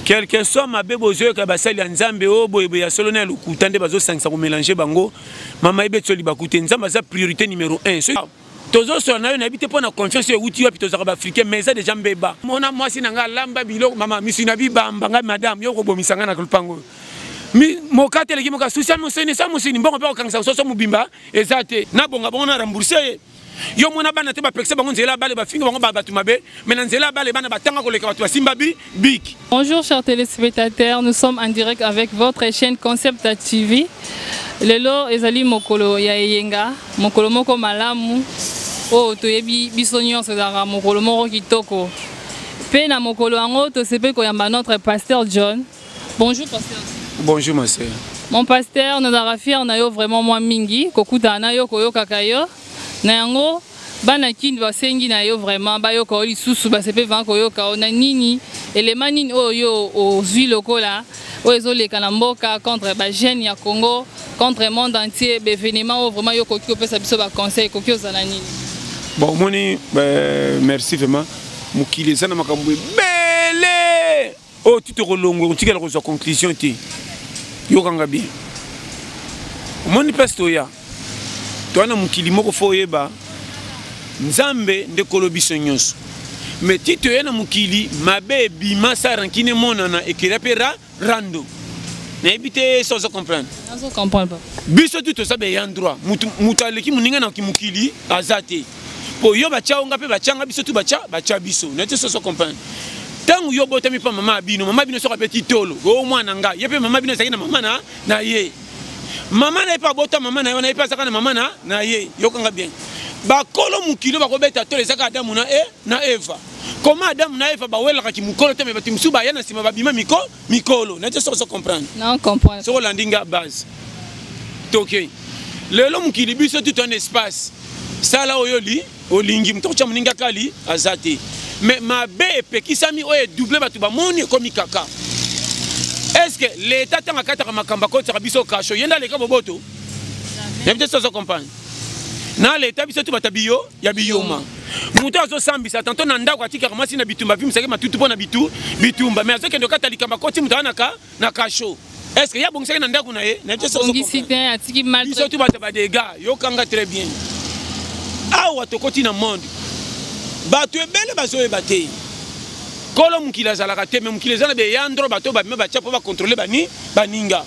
Quel que soit ma bébozo ka basali ya nzambe o boyebe ya solo na lokuta nde bazo sangisa ko mélanger bango mama ibe tsoli bakute nzamba za priorité numéro 1. Tozo so na yo na bité pona confiance yo wuti yo pito za ba africain mais ça déjà mbeba. Mona mwasi na nga lamba bilo mama misina bibamba nga madame yo ko bomisanga na lupango. Mi mokate leki moka social museni sa musini mbongo pe okangisa soso mubimba ezate na bonga bongo na rembourser. Yo mona bana te ba pekse bango nzela bale ba finga bango ba batu mabe mais na nzela bale bana batanga koleka batu simba big. Bonjour chers téléspectateurs, nous sommes en direct avec votre chaîne Concept TV. Lelo ezali mokolo ya yenga, mokolo moko malamu. Oh toyebi biso nyonso ezaka mokolo moko kitoko. Pe na mokolo yango tosepe koyamba notre pasteur John. Bonjour pasteur. Bonjour ma sœur. Mon pasteur, nous avons fier na yo vraiment moi mingi kokuta na yo koyoka kayo. Na yango bana kindi basengi na yo vraiment ba yo ko lisusu ba sepe van ko yo ka na nini elema nini oyo ozwi lokola o ezoleka na mboka contre ba jeune ya Congo contre monde entier événement vraiment yo ko pesa biso ba conseil ko za nini. Bon moni merci vraiment mukile sana makambo bele o tito kolongo ntikela ko za conclusion ti yo kanga bien moni pastoya toana mukili moko foyeba nzambe nde kolobiso nyonso mais tito yana mukili mabe bima sarankine monana ekirapera rando na ebite sozo comprendre pas biso tuto sabe ya droit mutaleki muninga na kimukili azate po yo bachaonga pe bachanga biso tu bacha biso na te sozo comprendre tangu yo botami pa mama bino so kapeti tolo go mwana nga yepe mama bino sakina mama na ye mama na pas bota mama na yo na pas saka na mama na ye yo kanga bien ba kolo mukilo ba ko beta tole saka Adamu na Eva comment Adamu na Eva ba wela ka kimukolo te me batimsu ba yana sima ba bima mikolo na te so comprendre non comprendre so landinga base toke lelo mukili biso tout un espace sala oyoli olingi mtocha muninga kali azate mais ma be pekisami oye double batu ba moni komi kaka. Est-ce que l'État a kata makamba ko tsaka biso kasho yenda leka boboto? Ya peut-être ça comprendre. Na l'État biso tu batabiyo ya biyoma. Muto azo sambisa tanto na ndako atika kama sina bitumba vimi sake matutu pona bitumba mais azoke ndo kata likamba ko ti mutana na kasho. Est-ce que ya bongisa na ndako na ye? Na peut-être ça comprendre. Atiki mal. Biso tu bataba des gars, yo kanga très bien. Awa to koti na monde. Batu ebele bazo ebate. Kolo mukila zalaka te mais mukila zala be yandro bato ba me ba chapo ba contrôler baninga.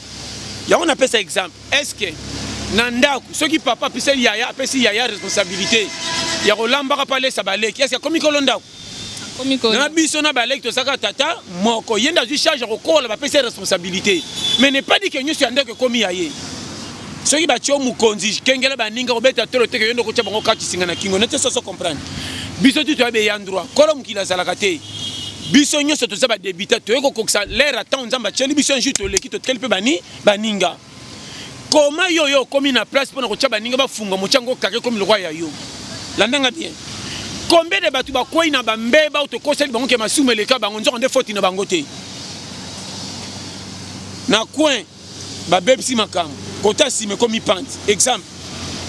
Ya on appelle ça exemple. Est-ce que nandaku ceux qui papa pisa yaya apesi yaya responsabilité. Ya kolamba ka pale sabaleki. Est-ce que komi kolonda? Komi kolonda. Na biso na baleki to saka tata moko yenda ju charge ko kola ba pesa responsabilité. Mais n'est pas dit que nyoso yandeke komi yaye. Ceux qui batio mukonzi kengela baninga ko beta tolo te que yendo ko chabango kati singa na kingo. Ne te so comprendre. Biso tu to be yandro. Kolo mukila zalaka te. Biso nyonso to zaba débita to eko koksa l'air attend nzamba cheli biso nju to leki to kelpe baninga comment yo komi na place pona ko chaba ninga bafunga mochango kake komi le roi ya yo landanga bien combien de batu ba kwai na bambeba to koseli bango ke masume le ka bango nzoko nde faute na bango te na coin ba bebsi makam kota sime komi pante exemple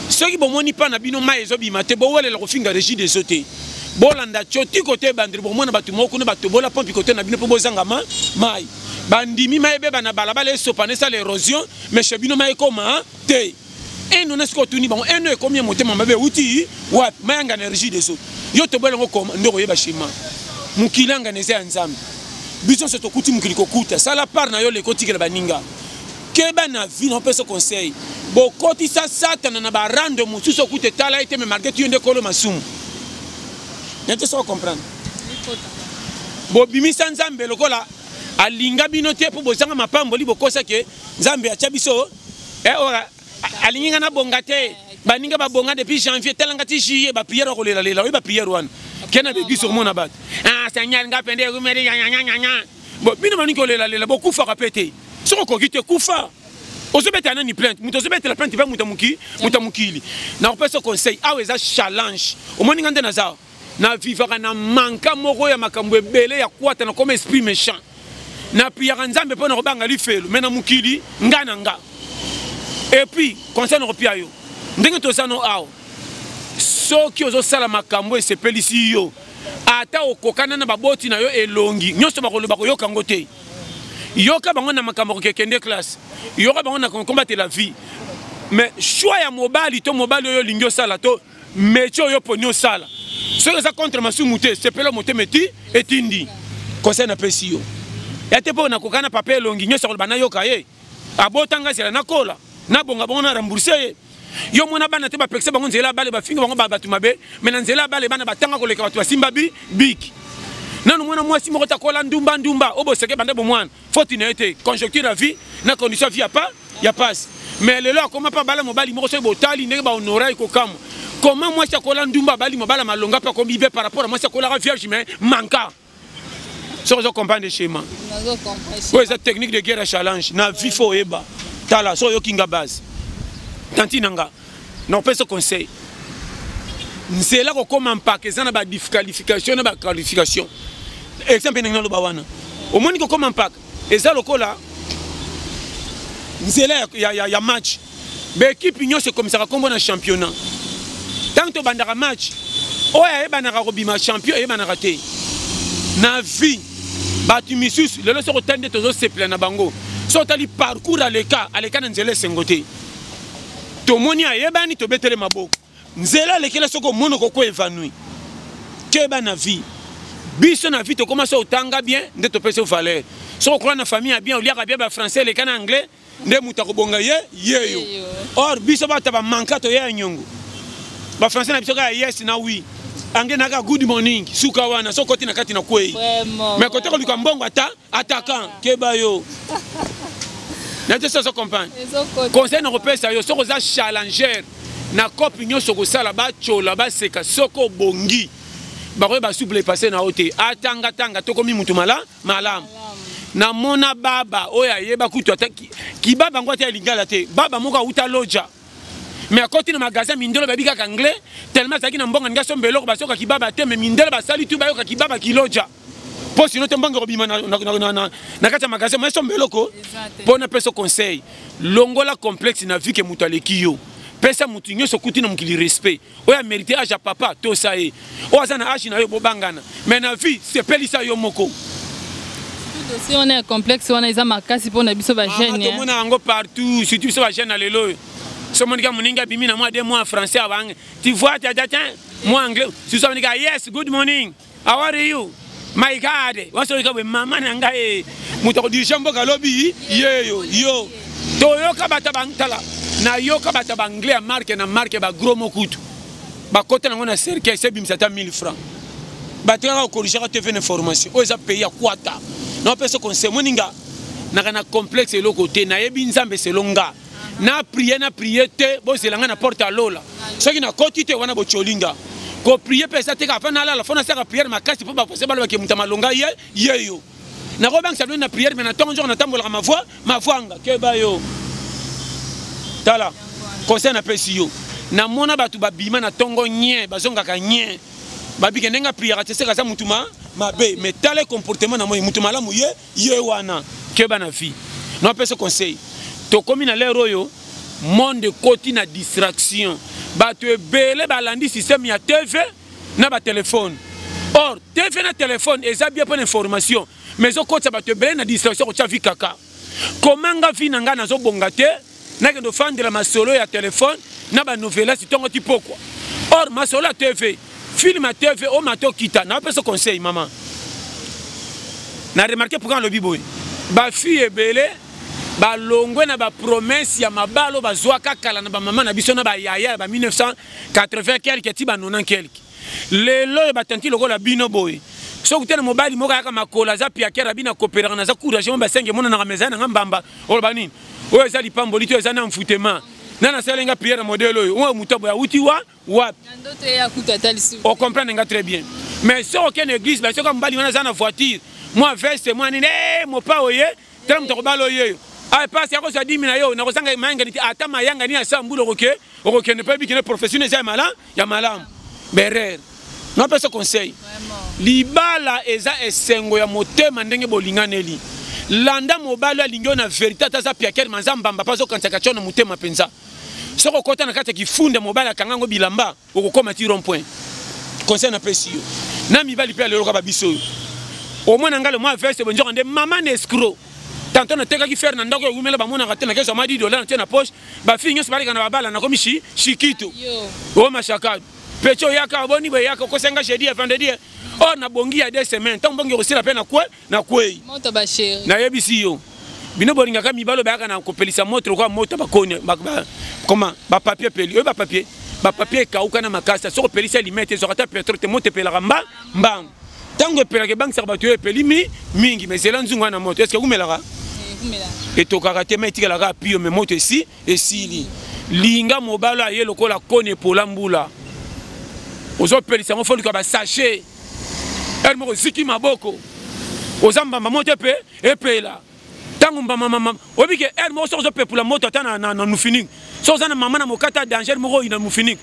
ceux qui bomoni pa na bino mai ezo bima te bo wele la ko finga régie des sautés bolanda choti côté bandri bo mona batu moko na batu bola pompi côté na bino po bozanga mai bandimi mai beba na balabala esopane ça l'érosion mais chez bino mai koma te eno na sko tuni bango eno e combien motema mabe uti wa mayanga énergie des autres yo to bola ngoko ndoko yeba shima mukilanga neze nzambe biso se to kuti mukili kokuta sala par na yo le kotikela baninga keba na vie no peso conseil bo koti sa satana na barando mususo kute tala ite me malgré tu ende kolo masumu. N'est-ce pas comprendre? Bo bimisa nzambe lokola alinga bino te po bozanga mapambo li bokosa ke nzambe acha biso ora alinga na bonga te baninga ba bonga depuis janvier telanga ti juillet ba prière ko lela ba prière wana kena be biso mona bat seigneur nga pende rumeri nya bo bino mani ko lela bo kufa kapete soko ko kite kufa ozobeta nani plainte muto ozobeta la plainte ba mutamukili na opesa conseil aweza challenge omoni ngande na zao na vivaka na manka moko ya makambo ebele ya kwata na comme esprit méchant na prière nzambe pona ko banga li felo mena mukili nga et puis concerne repia yo ndenge to sano awo soki ozo sala makambo esepelisi yo ata okokana na baboti na yo elongi nyonso bakoloba koyoka ngo te yoka bango na makambo kende classe yoka bango na combattre la vie mais choix ya mobali to mobali oyo lingio sala to métier yo ponyo sala ce que ça contre masumuté c'est pelo motemeti etindi conseil na pesi yo ya te po na kokana papier longi nyo sa bana yoka ye abotanga sela na kola na bonga bonga na rembourser yo mona bana te ba pekse bango nzela bale ba finga bango ba batu mabe mais na nzela bale bana batanga koleka batu basimba bik nanu mwana mwasi moko ta kola ndumba obo seke bande bo mwana faut une été conjoncture la vie na condition vie ya passe mais lelo comment pas bala mobali moko so botali ndenge ba honorer ko kam comment moi ça kola ndumba bali mobala malonga pa ko bibe par rapport à moi ça kola vierge mais manka so je comprends le schéma ouais cette technique de guerre à challenge na vie faut eba tala so yo kinga base tantinanga non pas ce conseil c'est là qu'on commence pas que ça na ba disqualification na ba qualification exemple n'engna lo bawana au moins qu'on commence pas et ça lokola c'est là ya match ba équipe union c'est comme ça comme na championnat tant que bandara match oya e banara robima champion e banara te na vie batu misus le so tande tozo seple na bango so tali parcours à l'écart na nzele sengote to moni ayebani to betele maboko nzela lekela soko mono ko évanoui ke ba na vie biso na vie to commence otanga bien nde to pese valeur so ko na famille bien oliaka bien ba français le kana anglais nde muta ko bonga yeyo or biso ba taba manka to ye nyongo ba français na biso ka yes na oui anglais na ka good morning suka wana so koti na kati na kwei mais kote ko luka mbongo attaquant ke ba yo na te so comprendre conseil européen ça yo so ko za challenger na coupe union soko sala ba chola ba seka soko bongi ba ko ba souple passer na hote atanga to komi mutu malam na mona baba oya yeba kutu ataki ki baba ngwata lingala te baba moka uta loja mais à côté de magasin mindelo babi ka anglais tellement ça ki na mbonga ngaso mbelo ko basoka ki baba te mais mindelo ba sali tu ba yo ka ki baba ki loja po sinon te mbonga robima na kata magasin mais so mbelo ko pona peso conseil longola complexe na vie ke mutu aleki yo pesa mutu nyoso kuti na mukili respect oya mérité âge à papa to ça e o azana âge na yo bobangana mais na vie c'est pelisa yo moko si on est complexe on a isa makasi pona biso ba jeune to mona ngo partout surtout biso ba jeune na lelo so monika muninga bimi na moi 2 mois français avant tu vois tu moi anglais si so monika yes good morning how are you my god waso ka be mama na ngai muto ko dirige mboka lobby yo to yo ka bata bangtala na yo ka bata banglais à marque na marque ba gros mokutu ba côté na ngona cercle c'est bimisa ta 1000 francs ba tra ko corriger ka TV information o za payer kwata non personne conseil moninga na kana complexe le côté na yebi nzambe selonga na prier te bo selanga na porte à lola ce qui na côté te wana bo cholinga ko prier pesa te ka fa na la fona sa prière makasi po ba poser ba ke mutama longa yeyo na ko bang sa na prière mais na tonjo na tambola ma voix nga ke ba yo tala conseil na pesi yo na mona batu babima na tongo nye bazonga ka nye babike nenga prière te seka za mutuma mabe mais tala comportement na moi mutuma la muye wana ke ba na vie non pesi conseil to komi na lero yo monde koti na distraction batu ebele balandi système ya TV na ba téléphone or TV na téléphone eza bien pour information mais au côté batu ebele na distraction ko tia vi kaka komanga vi na nga na zo bonga te na kendo fande la masolo ya téléphone na ba nouvelle si tongo ti pokwa or masolo ya TV film à TV o mato kita na pe ce conseil maman na remarqué pourquoi le biboy ba fille ebele ba longwe na ba promesse ya mabalo ba zwaka kala na ba maman na biso na ba yaya ba 1980 quelque ti ba 90 quelque lelo ba tanti loko la bino boy so kutena mobali moka yaka makola za pia kera bina coopérer na za courage mo ba 5 mona na meza na ngamba o ba nini o eza lipamboli to eza na mfutema nana selenga prière modèle o mutobo ya uti wa ndoto ya kutata lisu on comprend nga très bien mais so aucune église ba so comme bali wana za na voiture moi veste moi nini mo pa oye tram to balo ye ay passe ya ko sa 10 mina yo na ko sanga manga ni ata mayanga ni asa mbulo oke ne pas bi que professionnel ya malam berer non pas ce conseil libala eza esengo ya motema ndenge bolinganeli landa mobalo alingio na vérité taza piaker manzamba mba zo kansaka chono motema penza soko kota na kata kifunde mobalo kangango bilamba okokoma ti rond point conseil na pesio na mibali pe lelo ka biso au moins ngalo moi verse bonjo ande maman escroc tantôt na teka ki faire na ndako umela ba mona raté na keso ma $10 na tena poche ba fille nyos bali kana ba bala na komi shikito o mashaka pecho yaka boni be yaka ko senga jeudi vendredi oh na bongi ya 2 semaines tant bongi aussi la peine na kwei moto ba chéri na yebisi yo bino bolinga ka mibalo ba yaka na kopelisa moto kwa moto ba koni comment ba papier peli ba papier ka ukana makasa soko pelisa limite zo rata pétrole te moto pela ramba mbang tango pela ke bank sarba tu peli mingi mais c'est là nzunga na moto est-ce que umelaka et to karate mais tika la pio mais moto ici et sili linga mobalo aye lokola kone pola mbula ozo pelisa mo foli ka ba sachet elle mo ziki maboko ozamba mamoto pe epela tango mama obike elle mo so pe pour la moto tana na nous finir so za na mama na mokata danger mo ina nous finir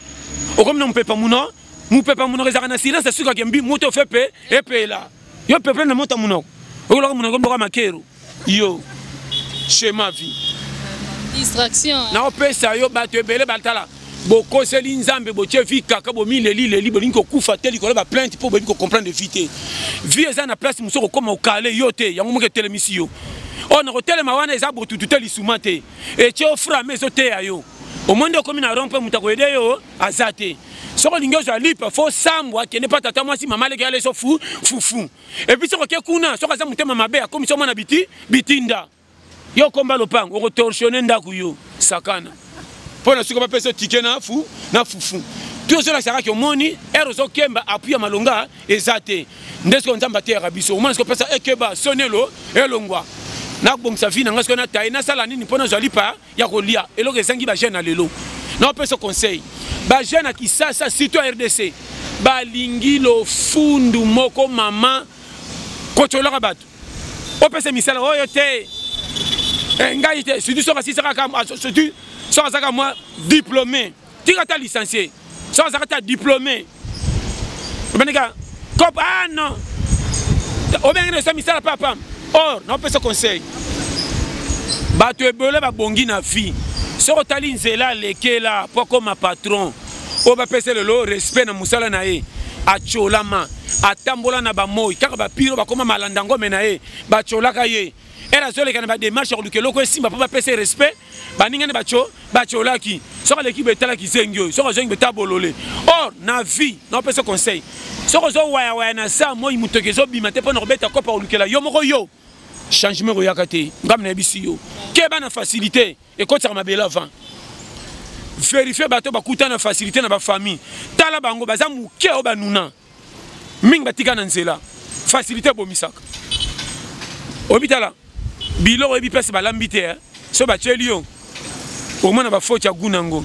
o comme non pepa muno mu pepa muno rezaka na silence suka ke mbi moto fe pe epela yo pepe na moto muno o lo muno ko makero yo schéma vie distraction na opesa yo bato ebele batala boko seli nzambe botie vi kaka bo mileli bolingo kufa teli ko ba plainte pour bolingo comprendre vite vie eza na place musoko koma okale yo te yango moke telemisio on a telema wana eza botu tuteli sumate et che ofra meso te ayo au monde comme na rompe mutako ede yo azate soko lingo za lipa fo sambwa kene pa tata mwasi mama leke ale so fufu et puis soko ke kuna soko za mutema mabe akomi so mona bitinda yo komba lopango ko torsionner ndaku yo sakana pona suka pa peso tikena na fufu tout cela sera que moni erozo kemba appuya malonga ezate ndesko nzamba te rabiso mona sko pesa ekeba sonelo elongwa na bongsa vie na ngasko na taina sala nini pona zali pa ya kolia eloko esangi ba jeune lelo na peso conseil ba jeune ki ça surtout RDC ba lingilo fundu moko mama kochola batu o pesa misala oyo te ngai te surtout so kasi saka surtout so saka moi diplômé tika ta licencié so saka ta diplômé benega cop ah non o benga so misala papa or non peut se conseil bato ebele ba bongi na vie so tali nzela lekela poko ma patron o ba pese le respect na musala na e acholama atambola na ba moyi kaka ba piro ba koma malandango mena e ba cholaka ye era zole kana ba démarche ko loko esimba pa ba pese respect ba ningane ba cholaki so ka l'équipe etala ki zengyo so ka zengbe tabolole or na vie non peut se conseil so ko zo waya na sa moyi mutokezo bimate po na robeta ko pa olukela yo moko yo changement royakate ngam na bisi yo ke ba na facilité et ko tsama bela avant vérifier bato bakuta na facilité na ba famille tala bango baza muke o banuna ming batika na nzela facilité bomisaka obitala biloko ebi pese balambi te so bacheli yo omona ba faute ya gunango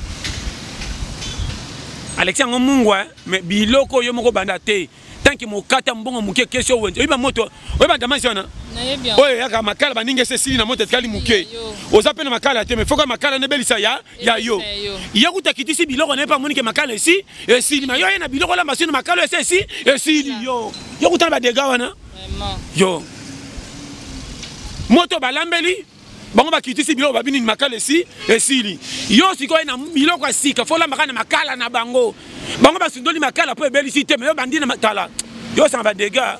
Alexandre Mungwa mais biloko yo moko banda te tant que mokata mbongo muke question wenze oyiba moto oyiba damasiona oyo yaka makala baninga sesili na moto etkali muke oza pena makala te mais foka makala ne belisa ya yo yakuta kitisi biloko ne pa monike makala esi esili ma yo na biloko la masino makala esi esili yo yakuta ba dega wana yo moto balambeli bango bakitisi biloko babini makala esi esili yo sikoye na biloko asika fola makana makala na bango bango basundoli makala po ebelisi te mais yo bandi na matala yo sa ba dega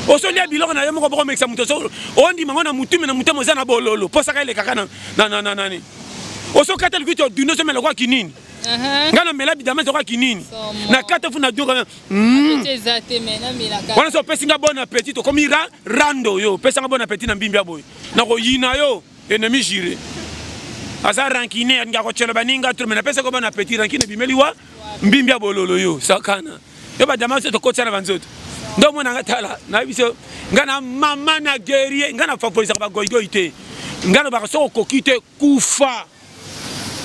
osolia biloko na yo moko boko mekisa muto so ondi mango na mutu na mutu moza na bololo po saka ile kaka na nani oso kata likuto duno so mela kwa kinini ngana mela bidama so kwa kinini na kata fu na dunga wana so pesinga bon appétit to comme ira rando yo pesinga bon appétit na mbimbi aboy na ko yina yo ennemi jire asa rankine nga ko chelo baninga to mena pesa ko bon appétit rankine bimeli wa mbimbi abololo yo sakana yo ba dama so to ko tsana banzoto ndo mona ngatala na biso ngana mama na guerrier ngana favoriser ba goigoy te ngana ba so kokite kufa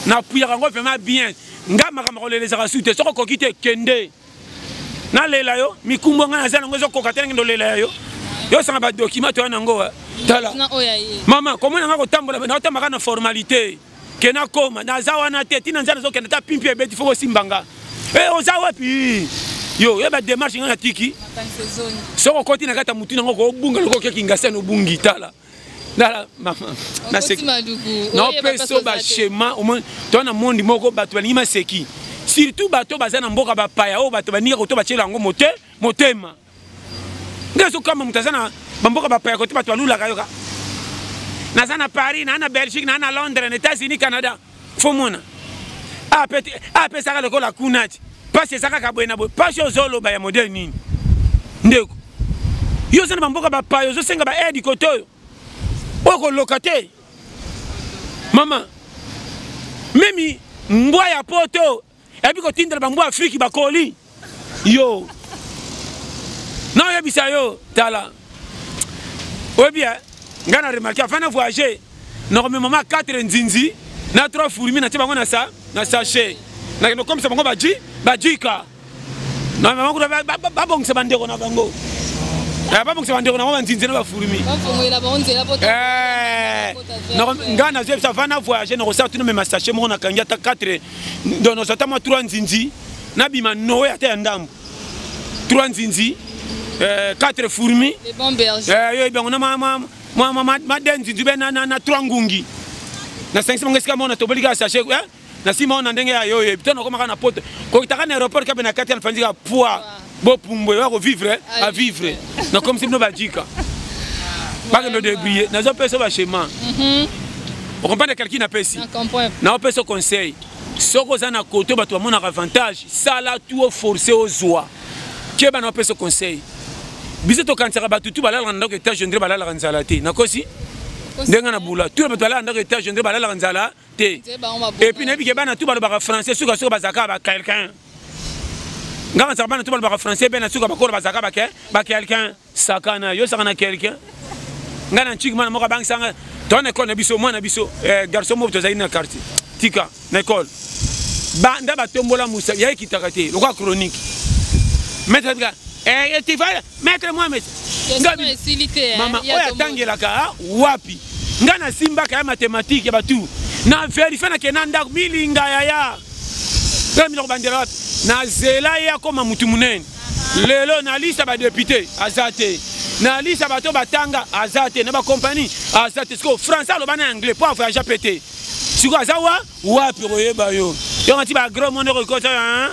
na puya ngo vraiment bien ngama kama ko leleza ka sute so kokite kende na lela yo mikumbo ngana zana ngozo kokatela ndo lela yo sanga ba document to nango tala mama komona ngako tambola na otamba kana formalité kena koma na zawa na te tina nzana zo kena ta pimpi ebeti foko simbanga ozawa pi yo yeba démarche ngana tiki soko koti na kata mutu nango ko bunga loko kingasa no bungi tala nala mama na seki no peso ba schéma au moins tona mondi moko bato balima seki surtout bato bazana mboka ba paya o bato baninga ko to ba chela ngo motema ndeso kama mutazana bamboka ba paya ko to bato balula kayoka naza na Paris na Belgique na Londres na États-Unis Canada fomona apesaka lokola kunati pasi ezaka kaboye na boye pasi ozoloba ya modele nini ndeko yo zana bamboka bapayo ozosenga ba aide kote oyo okoloka te mama memi mbwa ya poto ebi kotindela bambwa Afriki bakoli yo na oyebisa yo tala obia ngana remarqué afin de voyager normalement 4 nzinzi na 3 fourmis na tibango na sachet na comme ça bango bajika na maman ko ba bongisa bandeko na bango ba bongisa bandeko na ba nzinzi na ba fourmis bafungela bonzela poto ngana zebisa afin de voyager na ressortir no même sachet mo na kanja ta 4 donc nos attama 3 nzinzi na bima noé ata ndambo 3 nzinzi 4 fourmis les bons bergers yo bango na ma denzi nzube na 3 ngungi na 500 ngeska mona tobolika sachet na sima na ndenge ya yo bitana koma kana poto ko kitaka na aéroport ka bena 4 alfanzika poids bo pumbo yo vivre à vivre na comme si no bajika pas que no débrouiller na zo peso ba schéma on comprend quelqu'un na pesi na peso conseil soko za na côté ba to mona avantage sala tout forcer aux joie ke ba na peso conseil biso to kansaka batutu balala ndako étage ndre balala kanzala te nakosi ndenga na bula tout le balala ndako étage ndre balala kanzala te et puis nebi ke bana tout balaba français suka bazaka ba quelqu'un ngana sa bana tout balaba français bena suka bakora bazaka ba quelqu'un sakana yo sakana quelqu'un ngana nchigma na moka bank sanga to na école na biso mwana biso garçon mo to zaina quartier tika na école ba ndaba tombola musa ya kitakate lokwa chronique maître tu vas mettre moi mais maman oya tangelaka wapi ngana simba ka mathématique ya batu na vérifier na kenanda milinga ya ngana bandela wapi na zela ya koma mutu munene lelo na lista ba député azate na lista bato batanga azate na ba compagnie azate sko français lo bana anglais pour voyager pété siko azawa wapi oyeba yo yo ngati ba gros monde ko kota hein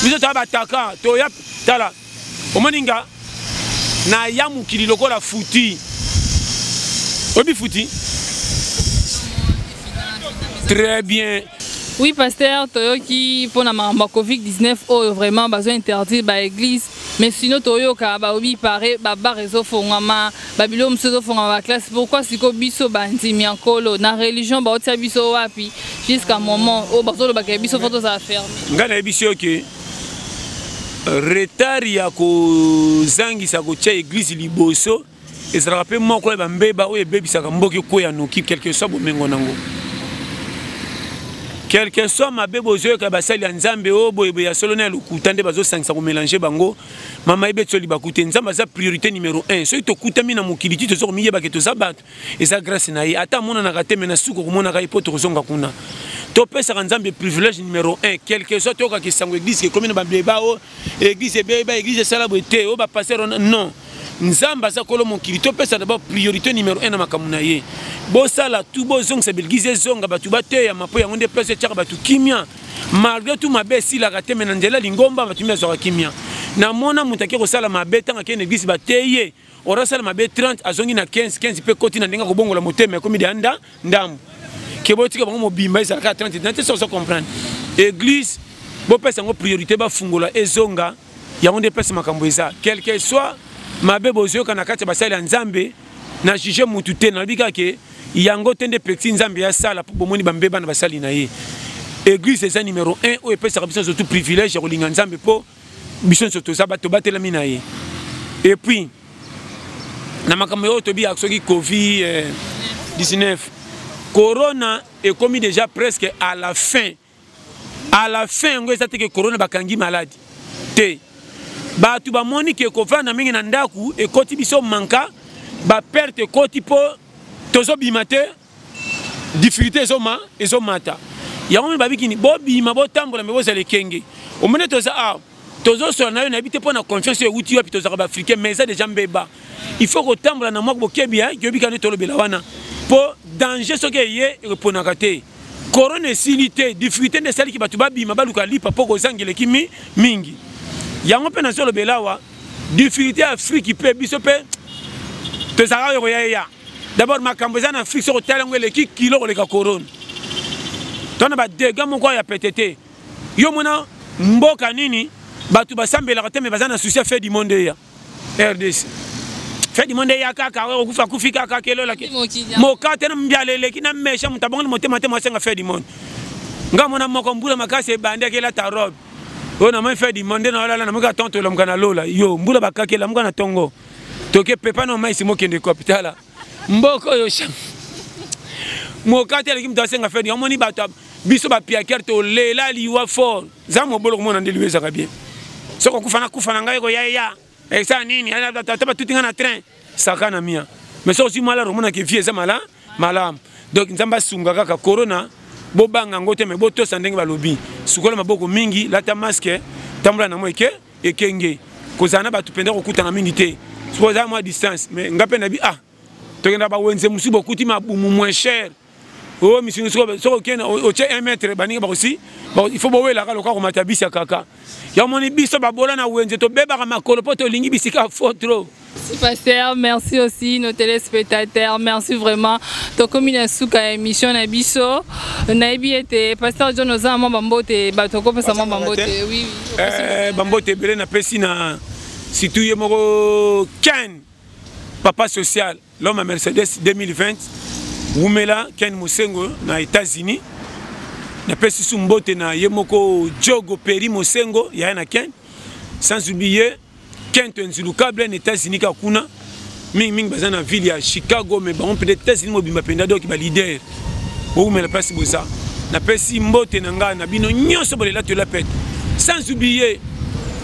biso ta bataka to ya tala omoninga na ya mukili lokola futi obi futi très bien. Oui, pasteur, toyoki pour la Covid-19, vraiment besoin interdire ba église, mais sinon toyoka ba obi paré ba réseau fongama, babilo msezo fongama classe. Pourquoi siko biso bandi miankolo na religion ba otia biso wapi jusqu'à moment au bazo ba biso photo za ferme. Ngana biso ke retard ya ko zangisa ko tia église liboso ezala pe moko ba mbeba o ebebisaka mboki ko ya noki quelque soit bomengo nango. Quel que soit ma bébé ka basali nzambe o boyebo ya solonel okutande bazo sangisa ko mélanger bango mama ibetso libakute nzamba za priorité numéro 1 so to kutami na mokiliti to so miyeba ke to zabat eza grâce na ye ata mona na kateme na suko ko mona ka ipoto kozonga kuna to pesa nzambe privilège numéro 1 quel que soit to ka kisango église ke commune ba beba o église beba église sala boté o ba passer non nzamba za kolo mokili to pesa d'abord priorité numéro 1 na makamuna ye bo sala tout bo zong sa belgize zonga batu bate ya mapo ya ngonde pesa tchaka batu kimia malgré tout mabe si la kateme na ndela lingomba batu mia zoka kimia na mona mutaki ko sala mabe tanga ke église bateye ora sala mabe 30 azongi na 15 pe koti na ndinga ko bongola motema komi de anda ndambu ke botika bango mobimba isa ka 30 na te so comprendre église bo pesa ngo priorité ba fungola ezonga ya ngonde pesa makambo eza quel que soit mabe bozo kana kati basali nzambe na juger mutu te na bika ke yango tende pexi nzambe ya sala pour bomoni bambeba na basali na ye église c'est numéro 1 o epesa biso surtout privilège ko linga nzambe po biso surtout ça bato batela mina ye et puis na makambo yo to bi aksoki Covid 19 corona est commis déjà presque à la fin ngo ezate ke corona bakangi maladie te batu ba moni ke ko fana mingi na ndaku e koti biso manka ba perte koti po tozo bimate difficulté ezo mata ya ngoni babikini bo bima bo tambola me bo zale kenge o mone toza tozo so na yo na bité po na confiance e wuti wapi toza ba africain mais ça déjà mbeba il faut ko tambola na moko bokebia ke bikani tolo bela wana po danger so ke ye repona kate corona silité difficulté de celle qui batu ba bima baluka lipa poko zangele kimi mingi yango pe na solo belawa difficulté Afrique pe biso pe te sara yo ya D'abord makambo za na fixe hotel ngwe leki kilo ko leka corona. Tona ba dégâts moko ya PTT. Yo mona mboka nini batu basambela ka teme bazana souci fait du monde ya. RDC. Fait du monde ya kaka okufa kufika kaka kelo la ke. Moka tena mbialele kina mesha mutabonga motema tema senga fait du monde. Nga mona moko mbula makase bande ke la tarobe. On a même fait du monde na la na muka tonto la mukana lola. Yo mbula bakake la mukana tongo. Toke pepa no mai simo kende kopitala. Mboko yo sham. Moka tele kim dasenga fait du moni bato biso ba piaker to lela liwa fort. Za mo bolo mona ndeluwe za bien. Soko kufana ngai ko ya. Et ça nini ala tata tout ngana train sakana mia. Mais ça aussi mala romona ke vie za mala malam. Donc nzamba sunga kaka corona bobanga ngote me boto sandenge balobi. Sukola maboko mingi lata masque tambula na moike ekenge. Kozana batu penda kokutana mingi te. Soza moi distance mais ngape na bi tokenda ba wenze musubo kuti mabumu moins cher. Oh monsieur so kena o 1 mètre baninga ba aussi il faut bowe la ka lokako matabisi kaka. Ya moni biso ba bola na wenze to beba ka makolo poto lingi bisika fotro. Merci pasteur, merci aussi nos téléspectateurs, merci vraiment. To komina suka émission na biso na ebiete pasteur John Ozama bambote batoko pesa bambote oui. Bambote belé na pesi na situye moko Ken papa social l'homme à Mercedes 2020 Wumela Ken Mosengo na États-Unis na pesi sumbote na yemoko Jogo Peri Mosengo ya na Ken sans oublier Ken Tenzulukable na États-Unis kakuna ming bazana ville ya Chicago mais bon peut-être États-Unis mobimba penda donc ba leader Wumela pesi boza na pesi mbote na nga na bino nyonso bolela to la pete sans oublier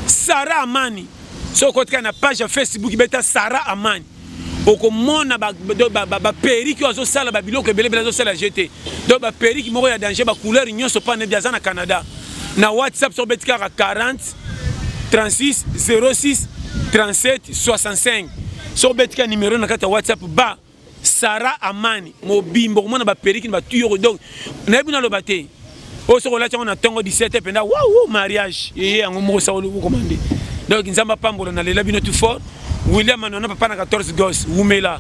Sarah Amani so kotka na page Facebook beta Sarah Amani okomona ba periki ozo sala ba biloko ebele bela zo sala jeté donc ba periki moko ya danger ba couleur nyonso pa ne biaza na Canada na WhatsApp sur betika 40 36 06 37 65 sur betika numéro na kata WhatsApp ba Sarah Amani mobimbo komona ba periki ba tuyo donc na bina lo baté o so la tanga na tongo 17 penda wow mariage et en mo sa lo commander donc nzamba pambola na lela bino tout fort William Manona papa na 14 gosses Wumela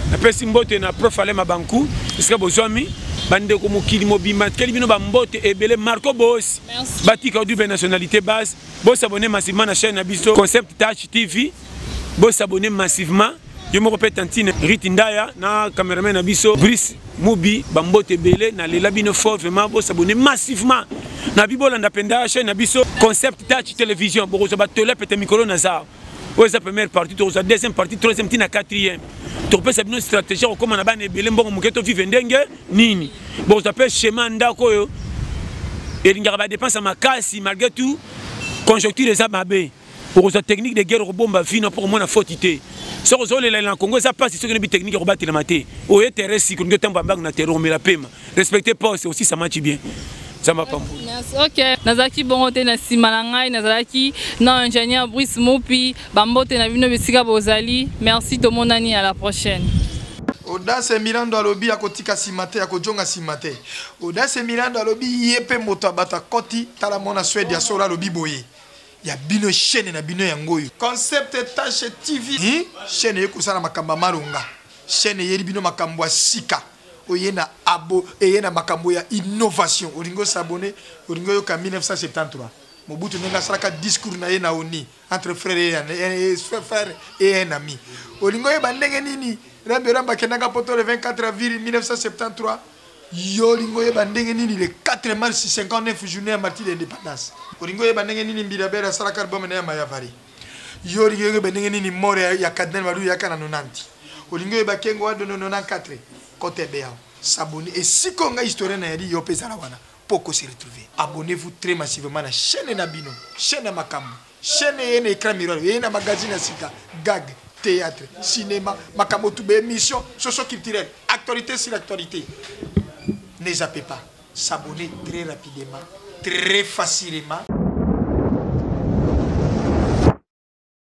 na pesi mbote na profale mabanku iska bozwami bande ko mokili mobimba keli bino ba mbote ebele Marco Boss batika du nationalité base bo s'abonner massivement na chaîne Abiso Concept Touch TV bo s'abonner massivement yo moko petantine Ritindaya na cameraman Abiso Brice Mubi ba mbote belé na lela bino fort vraiment bo s'abonner massivement na bibola ndapenda chaîne Abiso Concept Touch télévision bo zo ba tole pete micro nazar. Oui, c'est la première partie, la deuxième partie, troisième partie, la quatrième. Tu peux savoir une stratégie comme on a ban ebele mbongo muketo vivre ndenge nini. Bon, ça peut schéma ndako yo. Et il y a des dépenses à ma casse malgré tout. Conjoncture des ababé. Pour la technique de guerre bomba fino pour moi na fautité. So zo le la Congo ça passe sur une technique rebattre la maté. O terrestre si qu'on tempo bang na terreau mais la pema. Respecter poste aussi ça marche bien. Ok, nazaki bongote na simalangai nazaki na ingénieur Brice Mopi bambote na bino besika bozali. Merci to monani à la prochaine. Audace Milando alobi akotika simate akojonga simate. Audace Milando alobi yepe moto abata koti tala mona Suède ya sola alobi boye. Ya bino chaîne na bino yangoyo. Concept Touch TV. Chaîne yekusana makamba malonga. Chaîne yeli bino makambo sika. Oyena abo eyena makambo ya innovation olingo s'abonner olingo yoka 1973 Mobutu nenga saraka discours na yena oni entre frère et un ami olingo yeba ndenge nini ramba kenanga poto le 24 avril 1973 yolingo yeba ndenge nini le 4 mars 59 journée martyr d'indépendance olingo yeba ndenge nini mbidabera saraka album na ya mayavari yolingo yeba ndenge nini mort ya Cardinal Malu ya kana 90 olingo yeba kengo wa 94 côté béa s'abonner et si qu'on a histoire na yadi yo pesa la wana poko se retrouver abonnez-vous très massivement à la chaîne Nabino chaîne Makambo chaîne yene écran miroir yene magazine à sika gag théâtre cinéma Makambo tout émission socio-culturelle actualité sur l'actualité ne zappez pas s'abonner très rapidement très facilement.